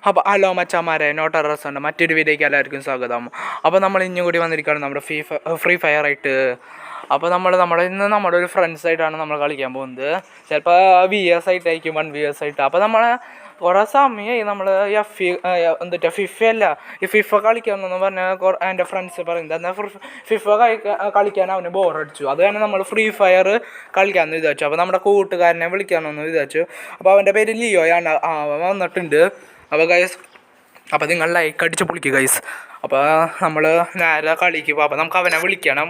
അപ്പോൾ ഹലോ മച്ചാമാരെ, not arrest മറ്റൊരു വീഡിയോയ്ക്ക് എല്ലാവർക്കും സ്വാഗതം. അപ്പോൾ നമ്മൾ ഇഞ്ഞും കൂടി വന്നിരിക്കുകയാണ് നമ്മുടെ ഫ്രീ ഫയർ ആയിട്ട്. അപ്പോൾ ഇന്ന് നമ്മുടെ ഒരു ഫ്രണ്ട്സായിട്ടാണ് നമ്മൾ കളിക്കാൻ പോകുന്നത്. ചിലപ്പോൾ VS ആയിട്ടായിരിക്കും, 1vs ആയിട്ട്. അപ്പോൾ കുറേ സമയമായി നമ്മൾ ഫിഫ കളിക്കാമെന്ന് പറഞ്ഞാൽ എൻ്റെ ഫ്രണ്ട്സ് പറയുന്നത്. എന്നാൽ ഫിഫ കളിക്കാൻ അവന് ബോറടിച്ചു. അത് കാരണം നമ്മൾ ഫ്രീ ഫയർ കളിക്കാമെന്ന് വിചാരിച്ചു. അപ്പോൾ നമ്മുടെ കൂട്ടുകാരനെ വിളിക്കാമെന്ന് വിചാരിച്ചു. അപ്പോൾ അവൻ്റെ പേര് ലിയോയാണ്. അവൻ വന്നിട്ടുണ്ട്. അപ്പോൾ ഗൈസ്, അപ്പോൾ നിങ്ങൾ ലൈക്ക് അടിച്ച് പൊളിക്കുക ഗൈസ്. അപ്പോൾ നമ്മൾ നേരെ കളിക്ക് പോകും. അപ്പോൾ നമുക്ക് അവനെ വിളിക്കണം.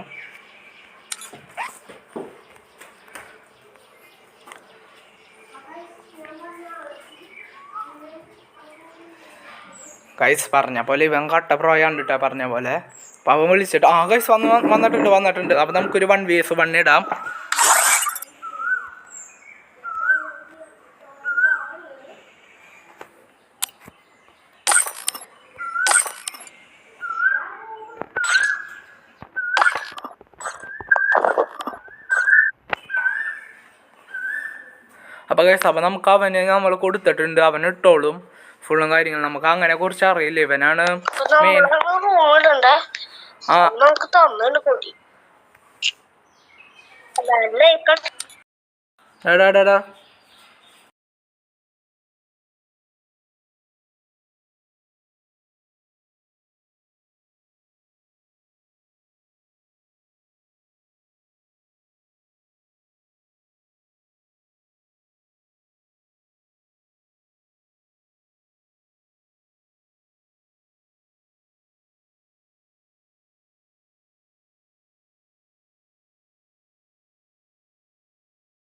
ഗൈസ് പറഞ്ഞ പോലെ ഇവൻ കട്ട പ്രോയാണ് കേട്ടോ, പറഞ്ഞ പോലെ. അപ്പോൾ അവൻ വിളിച്ചിട്ട് ഗൈസ് വന്നിട്ടുണ്ട്. അപ്പോൾ നമുക്കൊരു 1vs1 ഇടാം. അപ്പോൾ ഗൈസ്, അപ്പോൾ നമുക്ക് അവന് നമ്മൾ കൊടുത്തിട്ടുണ്ട്, അവൻ ഇട്ടോളും ഫുള്ളും കാര്യങ്ങൾ. നമുക്ക് അങ്ങനെ കുറിച്ച് അറിയില്ല, ഇവനാണ് മെയിൻ. എടാ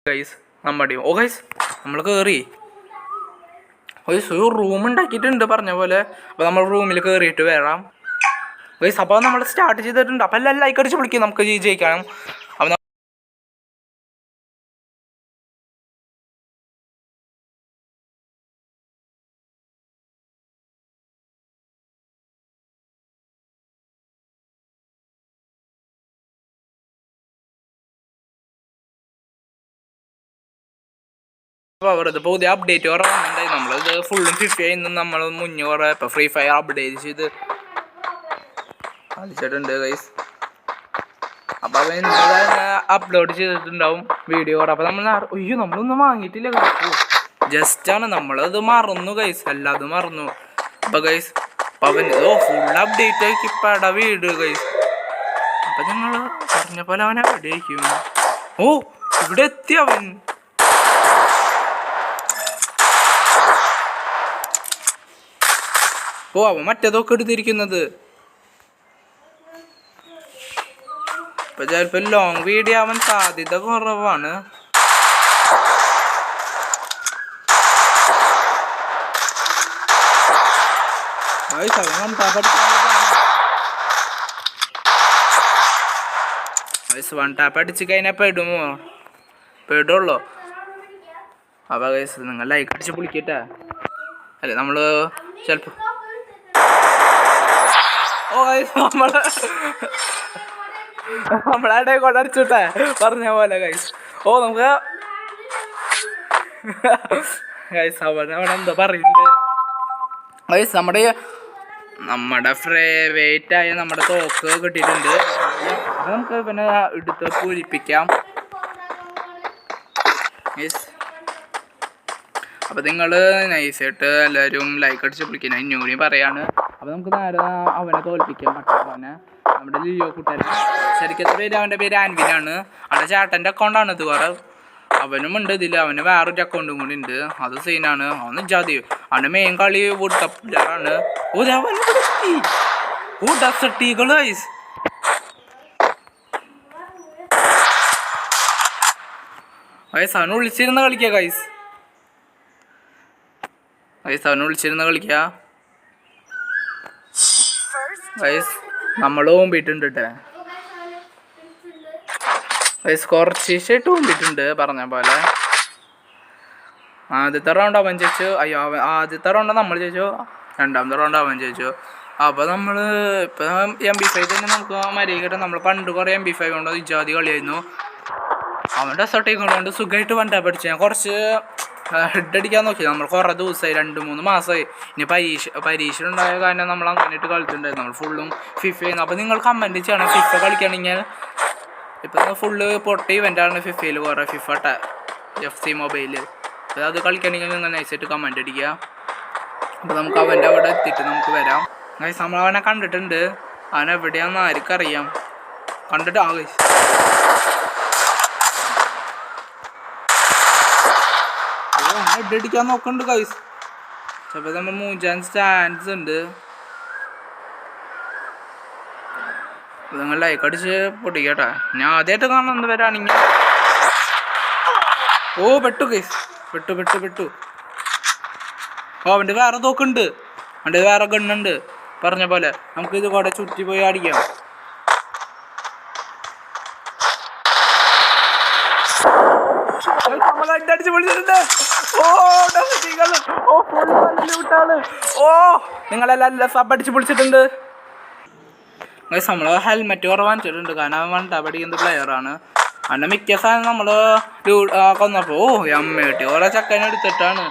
ഗൈസ്, നമ്മൾ കയറി ഒരു റൂം ഉണ്ടാക്കിയിട്ടുണ്ട് പറഞ്ഞ പോലെ. അപ്പോൾ നമ്മൾ റൂമിൽ കയറിയിട്ട് വരാം ഗൈസ്. അപ്പോൾ നമ്മൾ സ്റ്റാർട്ട് ചെയ്തിട്ടുണ്ട്. അപ്പോൾ എല്ലാം ലൈക്ക് അടിച്ച് വിളിക്കും, നമുക്ക് ജയിക്കണം. അപ്പോൾ അവരത് പുതിയ അപ്ഡേറ്റ് കുറേ വന്നിട്ടുണ്ടായി. നമ്മളിത് ഫുള്ളും ഫിഫയായി നമ്മൾ മുന്നേ കുറേ ഇപ്പോൾ ഫ്രീ ഫയർ അപ്ഡേറ്റ് ചെയ്ത് കളിച്ചിട്ടുണ്ട് ഗൈസ്. അപ്പോൾ അത് ഇന്നലെ അപ്ലോഡ് ചെയ്തിട്ടുണ്ടാവും വീഡിയോ കൂടെ. അപ്പോൾ നമ്മളൊന്നും വാങ്ങിയിട്ടില്ല ഗൈസ്, ജസ്റ്റാണ് നമ്മളത് മറന്നു ഗൈസ്, എല്ലാതും മറന്നു. അപ്പോൾ ഗൈസ്, അപ്പോൾ അവൻ ഫുൾ അപ്ഡേറ്റ് ആക്കി പട വീഡിയോ ഗൈസ്. അപ്പോൾ നിങ്ങൾ പറഞ്ഞ പോലെ അവൻ എവിടെ ആയിരിക്കും? ഇവിടെ എത്തി അവൻ. അവൻ മറ്റേതൊക്കെ എടുത്തിരിക്കുന്നത്. ഇപ്പൊ ചിലപ്പോ ലോങ് വീഡിയോ ആവാൻ സാധ്യത കുറവാണ്. വൺ ടാപ്പ് അടിച്ച് കഴിഞ്ഞാൽ പെടുള്ളൂ. അപ്പൊ ഗൈസ്, നിങ്ങൾ ലൈക്ക് അടിച്ച് പൊളിക്കട്ടെ. അല്ലേ നമ്മള് ചിലപ്പോ നമ്മളെ കൊണ്ടടിച്ചോട്ടെ പറഞ്ഞ പോലെ ഗൈസ്. നമുക്ക് ഗൈസ് അവിടെ എന്താ പറയുന്നത് ഗൈസ്, നമ്മുടെ ഫേവറേറ്റ് ആയ നമ്മുടെ തോക്ക് കിട്ടിയിട്ടുണ്ട്. നമുക്ക് പിന്നെ എടുത്ത് പൂരിപ്പിക്കാം ഗൈസ്. അപ്പോൾ നിങ്ങൾ നൈസായിട്ട് എല്ലാവരും ലൈക്ക് അടിച്ച് വിളിക്കണം, ഇന്നും കൂടി പറയാണ്. അപ്പോൾ നമുക്ക് നേരെ അവനെ തോൽപ്പിക്കാൻ പറ്റും. നമ്മുടെ ലിയോ കൂട്ടുകാരൻ, ശരിക്കത്തെ പേര് അവൻ്റെ പേര് ആൻവിനാണ്. അവൻ്റെ ചേട്ടൻ്റെ അക്കൗണ്ടാണ് ഇത്. വേറെ അവനും ഉണ്ട് ഇതിൽ, അവന് വേറൊരു അക്കൗണ്ടും കൂടി ഉണ്ട്. അത് സീനാണ്. അവന് ജാതി അവൻ്റെ മെയിൻ കളി വുഡ് കപ്പ് പ്ലെയറാണ്. ഗൈസ് അവന് വിളിച്ചിരുന്ന് കളിക്കുക ഗൈസ്. അവനെ വിളിച്ചിരുന്ന് കളിക്കുക ഗൈസ്. നമ്മൾ ഓമ്പിട്ടുണ്ട് ഗൈസ്, കുറച്ച് ഓമ്പിട്ടുണ്ട് പറഞ്ഞ പോലെ. ആദ്യത്തെ റൗണ്ട് അവൻ ജയിച്ചു. ആദ്യത്തെ റൗണ്ട് നമ്മൾ ജയിച്ചു, രണ്ടാമത്തെ റൗണ്ട് അവൻ ജയിച്ചു. അപ്പോൾ നമ്മൾ ഇപ്പം MP5 തന്നെ നമുക്ക് മര്യാദ. നമ്മൾ പണ്ട് കുറേ MP5 കൊണ്ട് ഇജാതി കളിയായിരുന്നു. അവൻ്റെ സട്ടേക്ക് കൊണ്ട് സുഖമായിട്ട് വണ്ടാ പഠിച്ചു. ഞാൻ കുറച്ച് ഹെഡ് അടിക്കാൻ നോക്കി. നമ്മൾ കുറേ ദിവസമായി, 2-3 മാസമായി. ഇനി പരീക്ഷ ഉണ്ടായ കാരണം നമ്മൾ അങ്ങനെയിട്ട് കളിച്ചിട്ടുണ്ടായിരുന്നു. നമ്മൾ ഫുള്ളും ഫിഫ ചെയ്യുന്നു. അപ്പോൾ നിങ്ങൾ കമൻറ്റ് ചെയ്യണം, ഫിഫ കളിക്കുകയാണെങ്കിൽ ഇപ്പം ഫുള്ള് പൊട്ട ഇവൻ്റാണ് ഫിഫയിൽ കുറേ ഫിഫ FC മൊബൈൽ. അപ്പോൾ അത് കളിക്കുകയാണെങ്കിൽ നിങ്ങൾ നൈസായിട്ട് കമൻറ്റ് അടിക്കുക. അപ്പോൾ നമുക്ക് അവൻ്റെ അവിടെ എത്തിയിട്ട് നമുക്ക് വരാം. ഗൈസ് നമ്മൾ അവനെ കണ്ടിട്ടുണ്ട്. അവൻ എവിടെയാണെന്ന് ആർക്കും അറിയാം. കണ്ടിട്ട് ഗൈസ് ഹെഡ് അടിക്കാൻ നോക്കുന്നുണ്ട് ഗൈസ്. ചിലപ്പോൾ നമ്മൾ മൂഞ്ചാൻ ചാൻസ് ഉണ്ട്. നിങ്ങൾ ലൈക്ക് അടിച്ച് പൊട്ടിക്കട്ടെ. ഞാൻ ആദ്യമായിട്ട് കാണുന്നത് വരാണെങ്കിൽ പെട്ടു ഗൈസ്, പെട്ടു. അവൻ്റെ വേറെ തോക്കുണ്ട്, അവൻ്റെ വേറെ ഗണ്ണുണ്ട്. പറഞ്ഞ പോലെ നമുക്ക് ഇത് കൂടെ ചുറ്റി പോയി അടിക്കാം. അടിച്ച് പൊളിച്ചിട്ടുണ്ട്. നിങ്ങളെല്ലാം സബ് അടിച്ച് പൊളിച്ചിട്ടുണ്ട്. നമ്മൾ ഹെൽമെറ്റ് കുറവ് വാങ്ങിച്ചിട്ടുണ്ട്. കാരണം അവൻ വണ്ട പഠിക്കുന്ന പ്ലെയറാണ്. അവൻ്റെ മിക്ക സാധനം നമ്മൾ കൊന്നപ്പോൾ അമ്മേട്ടി ഓരോ ചക്കനെ എടുത്തിട്ടാണ്.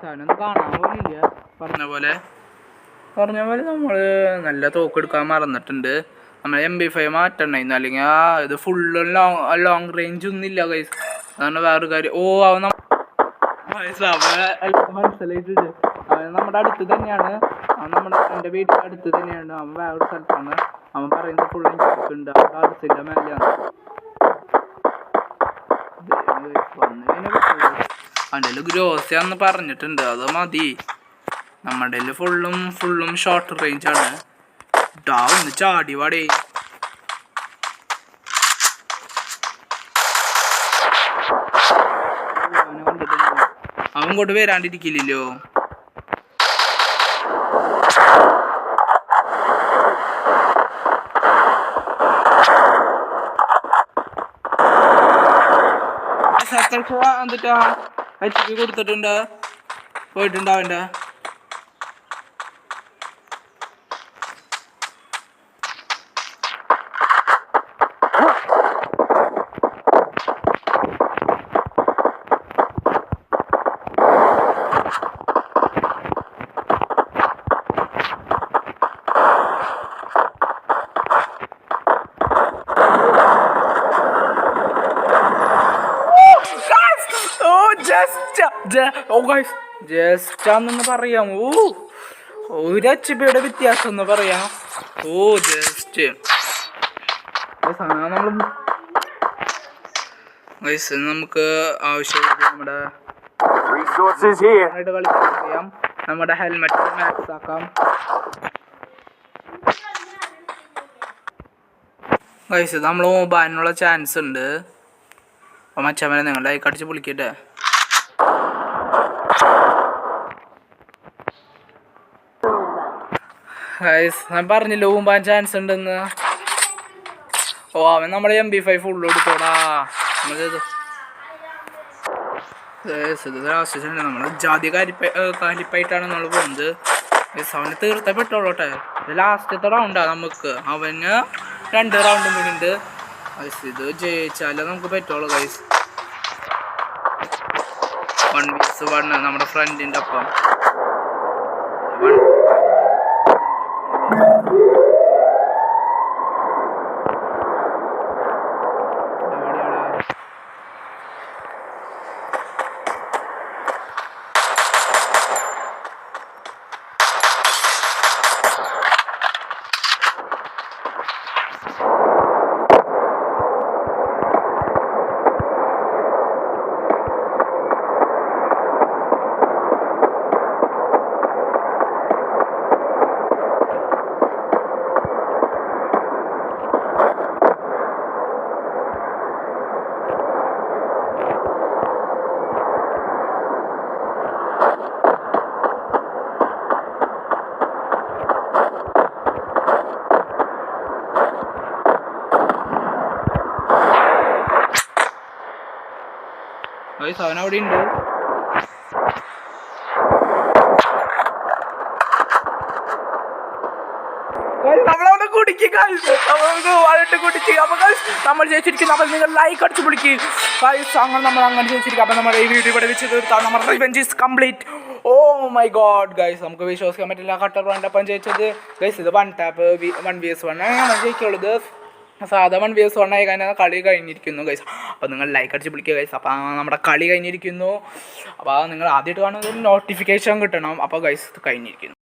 സാധനം കാണാൻ പോലില്ല. പറഞ്ഞ പോലെ നമ്മൾ നല്ല തോക്കെടുക്കാൻ മറന്നിട്ടുണ്ട്. നമ്മൾ MP5 മാറ്റണ്ടായിരുന്നു. അല്ലെങ്കിൽ ഇത് ഫുള്ള് ലോങ് റേഞ്ച് ഒന്നും ഇല്ല ഗൈസ്. അതാണ് വേറൊരു കാര്യം. അവൻ മനസ്സിലായിട്ടുണ്ട്. അവൻ നമ്മുടെ അടുത്ത് തന്നെയാണ്. എൻ്റെ വീട്ടിൽ അടുത്ത് തന്നെയാണ്. അവൻ വേറൊരു സ്ഥലത്താണ്. അവൻ പറയുന്നത് ഫുൾ ഉണ്ട്. അവൻ അടുത്തിൻ്റെ മേലെയാണ്. അവൻ്റെ ഗ്രോസിയാന്ന് പറഞ്ഞിട്ടുണ്ട്. അത് മതി. നമ്മുടെ ഫുള്ളും ഷോർട്ട് റേഞ്ചാണ്. ഒന്ന് ചാടി വാടേ. അവൻ ഇങ്ങോട്ട് വരാണ്ടിരിക്കില്ലല്ലോ. എന്നിട്ടാ HP കൊടുത്തിട്ടുണ്ട്. പോയിട്ടുണ്ട് അവൻ്റെ. ജസ്റ്റ് ആണെന്ന് പറയാം. ഒരു HP വ്യത്യാസം എന്ന് പറയാം. ജസ്റ്റ് നമുക്ക് ആവശ്യമുള്ളത് നമ്മുടെ കളിക്കാൻ അറിയാം. നമ്മുടെ ഹെൽമെറ്റ് മാക്സ് ആക്കാം. ഗൈസ് നമ്മൾ ബാനുള്ള ചാൻസ് ഉണ്ട്. അപ്പോൾ മച്ചാമനെ നിങ്ങൾ ലൈക്ക് അടിച്ച് പൊളിക്കട്ടെ. ഞാൻ പറഞ്ഞില്ല ഊമ്പാൻ ചാൻസ് ഉണ്ടെന്ന്. അവൻ നമ്മുടെ MP5 ഫുള്ള് എടുത്തോടാ. നമ്മൾ ജാതി കാലിപ്പായിട്ടാണ് നമ്മൾ പോകുന്നത്. അവന് തീർത്തപ്പെട്ടോളൂട്ടെ. ലാസ്റ്റത്തെ റൗണ്ടാണ് നമുക്ക്. അവന് 2 റൗണ്ടും കൂടി ഉണ്ട്. ഇത് ജയിച്ചാലേ നമുക്ക് പറ്റുള്ളൂ ഗൈസ്. 1v1 നമ്മുടെ ഫ്രണ്ടിൻ്റെ ഒപ്പം. അവൻ അവിടെ ഉണ്ട്. കുടിക്കുക ഗൈസ്. നമുക്ക് കുടിക്കുക. അപ്പോൾ ഗൈസ് നമ്മൾ ജയിച്ചിരിക്കുന്നു. അപ്പോൾ നിങ്ങൾ ലൈക്ക് അടിച്ച് വിളിക്കുക ഗൈസ്. അങ്ങനെ നമ്മൾ ജയിച്ചിരിക്കുക. അപ്പോൾ നമ്മുടെ ഈ വീഡിയോ ഇവിടെ വെച്ച് തീർത്താൽ നമ്മുടെ revenge is complete. Oh my God guys, നമുക്ക് വിശ്വസിക്കാൻ പറ്റില്ല. കട്ടർ ബ്രാൻഡപ്പം ജയിച്ചത് ഗൈസ്. ഇത് 1v1 ആണ് ജയിക്കുള്ളത്. സാധാ 1v1 ആയി കഴിഞ്ഞാൽ കളി കഴിഞ്ഞിരിക്കുന്നു ഗൈസ്. അപ്പോൾ നിങ്ങൾ ലൈക്ക് അടിച്ച് വിളിക്കുക ഗൈസ്. അപ്പോൾ നമ്മുടെ കളി കഴിഞ്ഞിരിക്കുന്നു. അപ്പോൾ നിങ്ങൾ ആദ്യമായിട്ട് കാണുന്നത് നോട്ടിഫിക്കേഷൻ കിട്ടണം. അപ്പോൾ ഗൈസ് കഴിഞ്ഞിരിക്കുന്നു.